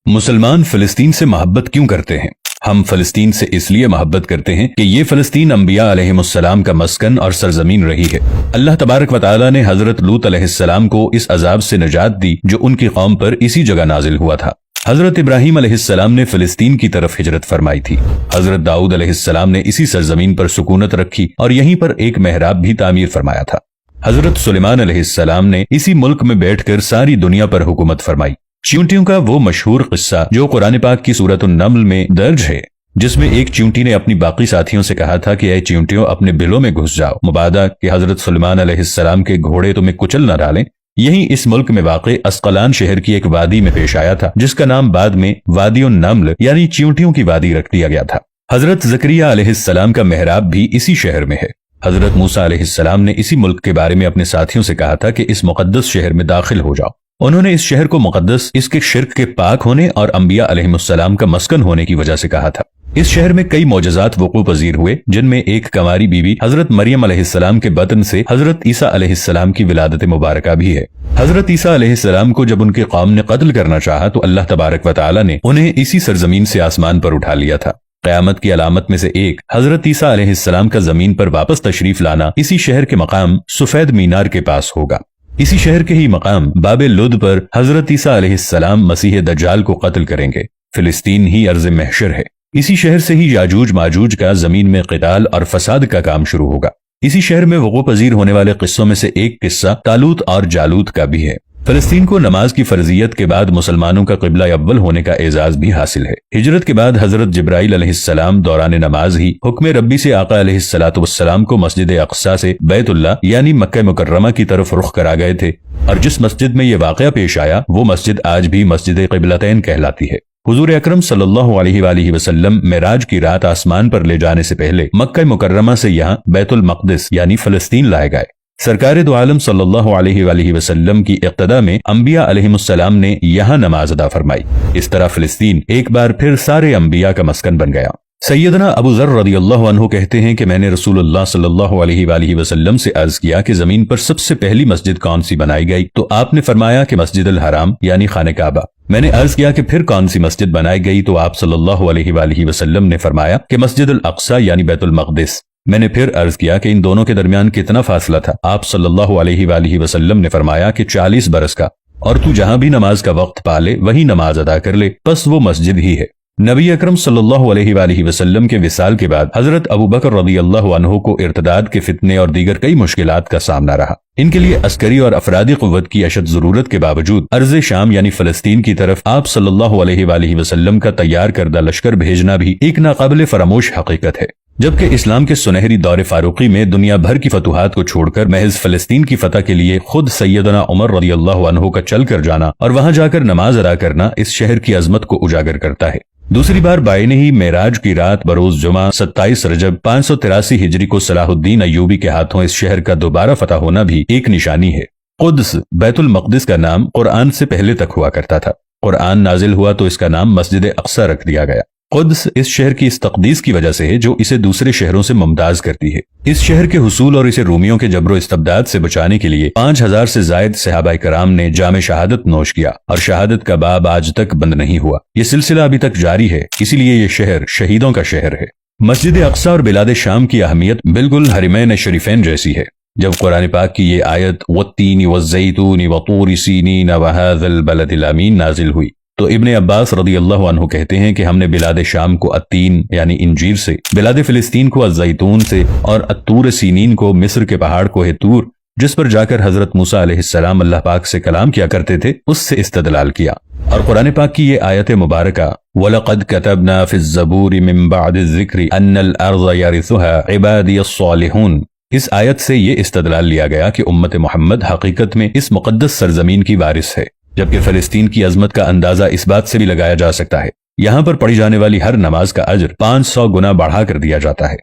मुसलमान फिलिस्तीन से मोहब्बत क्यों करते हैं? हम फिलिस्तीन से इसलिए मोहब्बत करते हैं कि ये फिलिस्तीन अंबिया अलैहिमुस्सलाम का मस्कन और सरजमीन रही है। अल्लाह तबारक व तआला ने हजरत लूत अलैहिस्सलाम को इस अजाब से निजात दी जो उनकी कौम पर इसी जगह नाजिल हुआ था। हजरत इब्राहीम अलैहिस्सलाम ने फिलिस्तीन की तरफ हिजरत फरमाई थी। हजरत दाऊद अलैहिस्सलाम ने इसी सरजमीन पर सुकूनत रखी और यहीं पर एक मेहराब भी तामीर फरमाया था। हजरत सुलेमान अलैहिस्सलाम ने इसी मुल्क में बैठकर सारी दुनिया पर हुकूमत फरमाई। चींटियों का वो मशहूर किस्सा जो कुरान पाक की सूरत अन-नम्ल में दर्ज है, जिसमें एक चींटी ने अपनी बाकी साथियों से कहा था कि ऐ चींटियों अपने बिलों में घुस जाओ, मुबादा कि हजरत सुलेमान अलैहिस्सलाम के घोड़े तुम्हें कुचल न डालें। यही इस मुल्क में वाक़े अस्कलान शहर की एक वादी में पेश आया था, जिसका नाम बाद में वादी उन-नम्ल यानी चींटियों की वादी रख दिया गया था। हजरत ज़करिया अलैहिस्सलाम का मेहराब भी इसी शहर में है। हजरत मूसा अलैहिस्सलाम ने इसी मुल्क के बारे में अपने साथियों से कहा था कि इस मुकद्दस शहर में दाखिल हो जाओ। उन्होंने इस शहर को मुकद्दस इसके शिर्क के पाक होने और अंबिया अलैहिमुस्सलाम का मस्कन होने की वजह से कहा था। इस शहर में कई मौजज़ात वक़ू पजीर हुए, जिनमें एक कंवारी बीवी हजरत मरियम अलैहिस्सलाम के बतन से हजरत ईसा अलैहिस्सलाम की विलादत मुबारका भी है। हजरत ईसा अलैहिस्सलाम को जब उनकी कौम ने कत्ल करना चाहा तो अल्लाह तबारक व तआला ने उन्हें इसी सरजमीन से आसमान पर उठा लिया था। क़यामत की अलामत में से एक हजरत ईसा अलैहिस्सलाम का जमीन पर वापस तशरीफ लाना इसी शहर के मकाम सफेद मीनार के पास होगा। इसी शहर के ही मकाम बाबे लुद पर हजरत ईसा अलैहिस्सलाम मसीह दज्जाल को कत्ल करेंगे। फिलिस्तीन ही अर्ज़ महशर है। इसी शहर से ही याजूज माजूज का जमीन में क़िताल और फसाद का काम शुरू होगा। इसी शहर में वक़ू पजीर होने वाले किस्सों में से एक किस्सा तालूत और जालूत का भी है। फिलिस्तीन को नमाज की फर्जियत के बाद मुसलमानों का क़िबला अव्वल होने का एजाज भी हासिल है। हिजरत के बाद हजरत जिब्राइल अलैहिस्सलाम दौरान नमाज ही हुक्म रब्बी से आका अलैहिस्सलातु वस्सलाम को मस्जिद अक़सा से बैतुल्लाह यानी मक्का मुकर्रमा की तरफ रुख करा गए थे, और जिस मस्जिद में ये वाक़या पेश आया वो मस्जिद आज भी मस्जिद क़िबलतैन कहलाती है। हुजूर अकरम सल्लल्लाहु अलैहि वसल्लम मेराज की रात आसमान पर ले जाने से पहले मक्का मुकर्रमा से यहाँ बैतुल मक़दिस यानी फिलिस्तीन लाए गए। सरकार दो आलम सल्लल्लाहु अलैहि वसल्लम की इक़्तिदा में अंबिया अलैहिमुस्सलाम ने यहाँ नमाज अदा फरमाई। इस तरह फिलिस्तीन एक बार फिर सारे अंबिया का मस्कन बन गया। सैयदना अबू ज़र रज़ियल्लाहु अन्हु कहते हैं कि मैंने रसूलुल्लाह सल्लल्लाहु अलैहि वसल्लम से अर्ज किया कि जमीन पर सबसे पहली मस्जिद कौन सी बनाई गई, तो आपने फरमाया कि मस्जिद अल हराम यानी खाने काबा। मैंने अर्ज किया कि फिर कौन सी मस्जिद बनाई गई, तो आप सल्लल्लाहु अलैहि वसल्लम ने फरमाया कि मस्जिद अल अक़सा यानी बैतुल मक़दिस। मैंने फिर अर्ज किया कि इन दोनों के दरमियान कितना फासला था। आप सल्लल्लाहु अलैहि वसल्लम ने फरमाया कि 40 बरस का, और तू जहां भी नमाज का वक्त पाले वही नमाज अदा कर ले, बस वो मस्जिद ही है। नबी अकरम सल्लल्लाहु अलैहि वसल्लम के विसाल के बाद हजरत अबू बकर रज़ियल्लाहु अन्हु को इर्तिदाद के फितने और दीगर कई मुश्किलात का सामना रहा। इनके लिए अस्करी और अफरादी क़ुव्वत की अशद जरूरत के बावजूद अर्ज़ शाम यानी फिलिस्तीन की तरफ आप सल्लल्लाहु अलैहि वसल्लम का तैयार करदा लश्कर भेजना भी एक नाकाबिल फरामोश हकीकत है। जबकि इस्लाम के सुनहरी दौर फारूकी में दुनिया भर की फतूहात को छोड़कर महज फिलिस्तीन की फतह के लिए खुद सैयदना उमर रज़ियल्लाहु अन्हु का चल कर जाना और वहां जाकर नमाज अदा करना इस शहर की अजमत को उजागर करता है। दूसरी बार बायने ही मेराज की रात बरोज जुमा 27 रजब 583 हिजरी को सलाहुद्दीन अय्यूबी के हाथों इस शहर का दोबारा फतह होना भी एक निशानी है। कुद्स बैतुल मक़दिस का नाम कुरान से पहले तक हुआ करता था। कुरान नाजिल हुआ तो इसका नाम मस्जिद अक़सा रख दिया गया। कुद्स इस शहर की इस तक़दीस की वजह से है जो इसे दूसरे शहरों से मुमताज करती है। इस शहर के हुसूल और इसे रूमियों के जबरो इस्तबदाद से बचाने के लिए 5000 से जायद सहाबाए कराम ने जामे शहादत नोश किया, और शहादत का बाब आज तक बंद नहीं हुआ। ये सिलसिला अभी तक जारी है, इसीलिए ये शहर शहीदों का शहर है। मस्जिद अक़सा और बिलाद शाम की अहमियत बिल्कुल हरमैन शरीफैन जैसी है। जब कुरान पाक की ये आयत वत्तीनी वज़्ज़ैतूनी वतूर सीनीन वहाज़ल बलदिल अमीन नाजिल हुई तो इब्ने अब्बास रज़ियल्लाहु अन्हु कहते हैं कि हमने बिलाद शाम को अत्तीन यानी इंजीर से, बिलाद फिलिस्तीन को अज़्ज़ैतून से और अत्तूर सीनीन को मिस्र के पहाड़ को तूर, जिस पर जाकर हजरत मूसा अलैहिस्सलाम अल्लाह पाक से कलाम किया करते थे, उससे इस्तदलाल किया। और कुरान पाक की ये आयत मुबारका वलक़द कतबना फ़िज़्ज़बूरि मिन बअदिज़्ज़िक्रि अन्नल अर्ज़ यरिथुहा इबादियस्सालिहून, इस आयत से ये इस्तदलाल लिया गया कि उम्मत मोहम्मद हकीकत में इस मुक़द्दस सरजमीन की वारिस है। जबकि फिलिस्तीन की अजमत का अंदाजा इस बात से भी लगाया जा सकता है, यहाँ पर पढ़ी जाने वाली हर नमाज का अज्र 500 गुना बढ़ा कर दिया जाता है।